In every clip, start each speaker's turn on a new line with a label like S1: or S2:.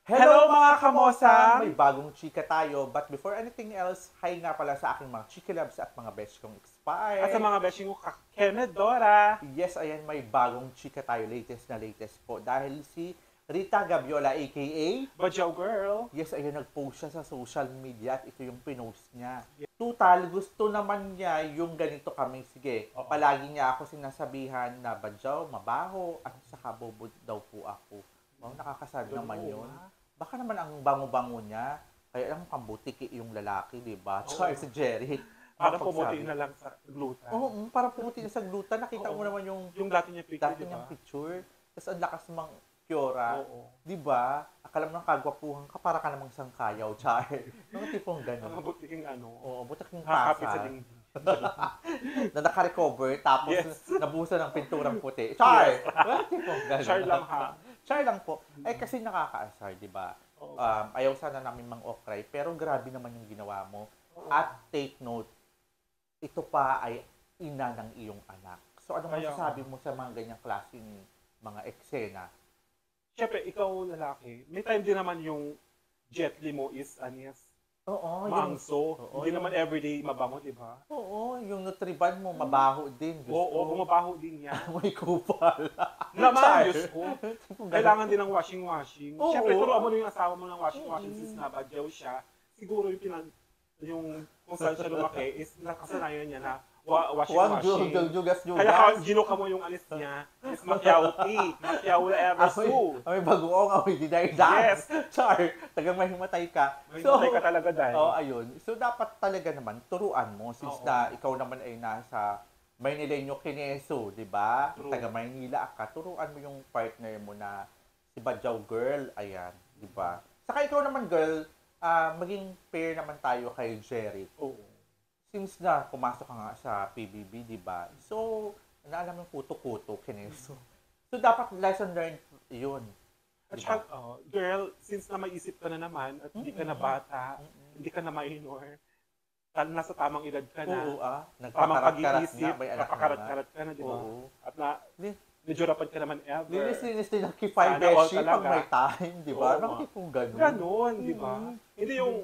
S1: Hello mga kamosa! May bagong chika tayo. But before anything else, hi nga pala sa aking mga chika loves at mga besh kong expired.
S2: At sa mga beshing ko, Kenneth Dora.
S1: Yes, ayan, may bagong chika tayo. Latest po. Dahil si Rita Gabiola, aka
S2: Bajaw Girl.
S1: yes, ayan, nag-post siya sa social media at ito yung pinost niya. Total, gusto naman niya yung ganito kami. Sige,
S2: Oo.
S1: palagi niya ako sinasabihan na badyaw, mabaho, at saka bobo daw po ako. Wow, nakakasad naman yun. Baka naman ang bango-bango niya, kaya lang pambutiki yung lalaki, di ba? Tsaka si Jerry.
S2: Para pumuti na lang sa gluta.
S1: Oo, para pumuti na sa gluta. Nakita
S2: Oo.
S1: mo naman yung
S2: Yung dati niya picture,
S1: dati
S2: di
S1: niyang
S2: ba?
S1: picture. Tapos ang lakas mang Kiora.
S2: Oo.
S1: Di ba? Akala mo ng kagwapuhan ka, para ka namang sangkayaw, char. Mga tipong
S2: Ang
S1: gano'n.
S2: butiking ano.
S1: Oo, butak yung
S2: Nakakapit sa
S1: tasa
S2: dingding.
S1: na naka-recover, tapos
S2: Yes.
S1: nabuhusan ng pinturang puti. Char! Mga tipong gano'n.
S2: Char lang ha.
S1: Char lang po. Eh kasi nakakaasar, di ba?
S2: Oo.
S1: Ayaw sana namin mang-okray, pero grabe naman yung ginawa mo.
S2: Oo.
S1: At take note, ito pa ay ina ng iyong anak. So anong
S2: Kaya
S1: masasabi mo sa mga ganyang klaseng mga eksena?
S2: Siyempre, ikaw lalaki, may time din naman yung jet li mo is anis.
S1: Oo,
S2: Maangso.
S1: oo,
S2: Hindi
S1: yung-
S2: naman everyday mabango, di ba?
S1: Oo, yung Nutriban mo, mabaho din. Diyos
S2: Oo,
S1: ko.
S2: bumabaho din yan.
S1: May kupal.
S2: Naman,
S1: Char.
S2: Diyos ko. Kailangan din ng washing.
S1: Oo.
S2: Siyempre, turuan mo na yung asawa mo ng washing since nabadyaw siya. Siguro yung kung saan siya lumaki is nakasanayan niya na
S1: Huwag
S2: washing.
S1: jugas.
S2: Kaya ginuka mo yung alis niya is makyauti. Makyawala ever so.
S1: Amoy bagoong, amoy dinay.
S2: Yes.
S1: Char, tagang mahimatay ka.
S2: May matay ka talaga dahil.
S1: Oh, ayun. So, dapat talaga naman, turuan mo. Since
S2: Oo.
S1: na ikaw naman ay nasa Maynileño Kineso, di ba?
S2: True.
S1: Taga Maynila ka, turuan mo yung partner mo na si Badyaw Girl. Ayan, di ba? Saka ikaw naman, girl, maging fair naman tayo kay Jerry.
S2: Oo.
S1: Since na pumasok ka nga sa PBB, di ba? So, naalam yung kuto-kuto, Kineso. So, dapat lesson learned yun.
S2: At
S1: Di
S2: saka,
S1: ba?
S2: girl, since na maisip ka na naman at hindi ka na bata, hindi ka na minor, nasa tamang edad ka na,
S1: Oo,
S2: tamang
S1: nagpakarat-karat nga,
S2: pag-iisip,
S1: may anak na nga.
S2: papakarat-karat ka na, di ba?
S1: Oo.
S2: At na,
S1: Li-
S2: nijurapan ka naman ever.
S1: Linis din ang kipay
S2: Sana all
S1: beshi pag
S2: talaga.
S1: may time, di ba?
S2: Oo.
S1: Bakit kung ganun?
S2: Ganon, di ba? Hindi yung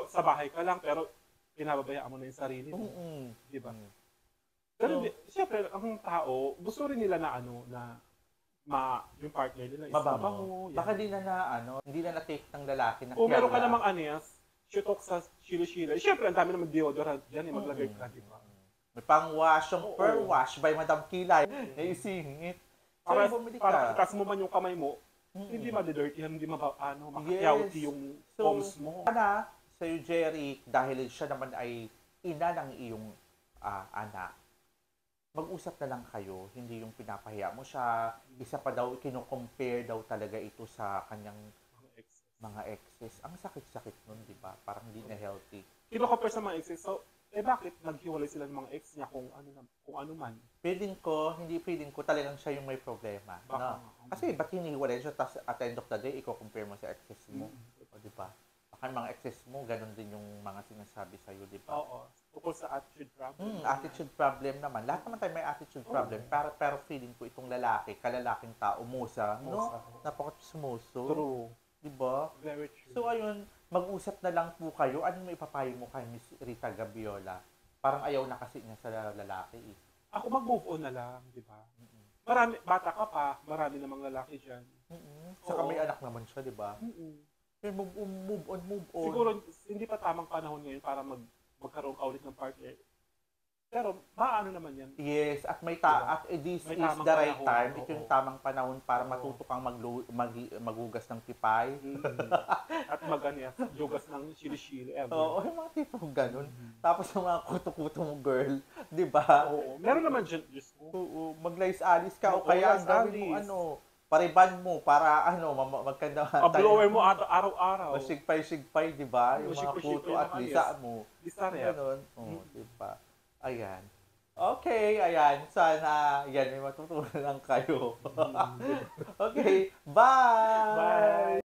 S2: sa bahay ka lang, pero pinababayaan mo na yung sarili mo,
S1: Mm-mm.
S2: di ba?
S1: Mm.
S2: Pero siyempre, ang tao, gusto rin nila na yung partner nila is
S1: Mabango.
S2: yan.
S1: Baka di hindi na na-take ng lalaki na
S2: Kung meron ka
S1: kiyala.
S2: namang anias, shoot sa chilo-chilo. Siyempre, ang dami naman deodorant dyan, maglagay ka, di ba?
S1: May pang-wash, yung
S2: Oo.
S1: per wash by Madam Kilay. Naisingit.
S2: Para,
S1: So, bumili
S2: para
S1: ka.
S2: itas mo man yung kamay mo,
S1: Mm-mm.
S2: hindi ma-dirty, hindi makakyauti yung palms mo.
S1: Sana, sa'yo, Jerry, dahil siya naman ay ina ng iyong anak, mag-usap na lang kayo, hindi yung pinapahiya mo siya, isa pa daw, kino-compare daw talaga ito sa kanyang mga exes. Ang sakit-sakit nun, di ba? Parang hindi na healthy.
S2: Kino-compare sa mga exes, so, bakit naghiwalay sila ng mga ex niya kung ano man?
S1: Feeling ko talagang siya yung may problema.
S2: Baka.
S1: No? Kasi ba't hinihiwalay siya, tapos at the end of the day, i-compare mo sa exes mo. O, di ba? Baka mga exes mo, ganun din yung mga sinasabi sa'yo, di ba?
S2: Oo. Tungkol sa attitude problem.
S1: Attitude problem naman. Lahat naman tayo may attitude problem. Pero feeling ko itong lalaki, kalalaking tao, musa, no?
S2: Musa.
S1: Napaka-smuso.
S2: True.
S1: Di ba?
S2: Very true.
S1: So, ayun, mag-usap na lang po kayo. Anong maipapayo mo kay Miss Rita Gabiola? Parang ayaw na kasi niya sa lalaki eh.
S2: Ako mag-move on na lang, di ba? Bata ka pa, marami namang lalaki dyan.
S1: Saka
S2: Oo.
S1: may anak naman siya, di ba? Kaya move on.
S2: Siguro, hindi pa tamang panahon ngayon para magkaroon ka ulit ng partner. Pero, maano naman yan.
S1: Yes, at this
S2: May
S1: is
S2: tamang
S1: the right
S2: panahon.
S1: time. Ito
S2: Oo.
S1: yung tamang panahon para
S2: Oo.
S1: matuto kang maghugas ng tipay.
S2: At jugas ng shili-shili ever.
S1: Oo, yung mga tipong ganun. Tapos yung mga kuto-kuto mo, girl. Di ba?
S2: Oo. Meron naman dyan, Diyos ko.
S1: Oo, mag-lice-alis ka o
S2: Oo,
S1: kaya ang gawin mo,
S2: lice-alis.
S1: pariban mo para magkanda
S2: Blower mo araw-araw.
S1: Masigpay-sigpay, di ba? Yung mga
S2: Masigpay-sigpay
S1: kuto
S2: ng
S1: at
S2: alis.
S1: lisa mo.
S2: Isa rin.
S1: Ganun. Oo, di ba? Ayan. Okay, ayan. Sana, yan, may matutunan lang kayo. Okay, bye!
S2: Bye!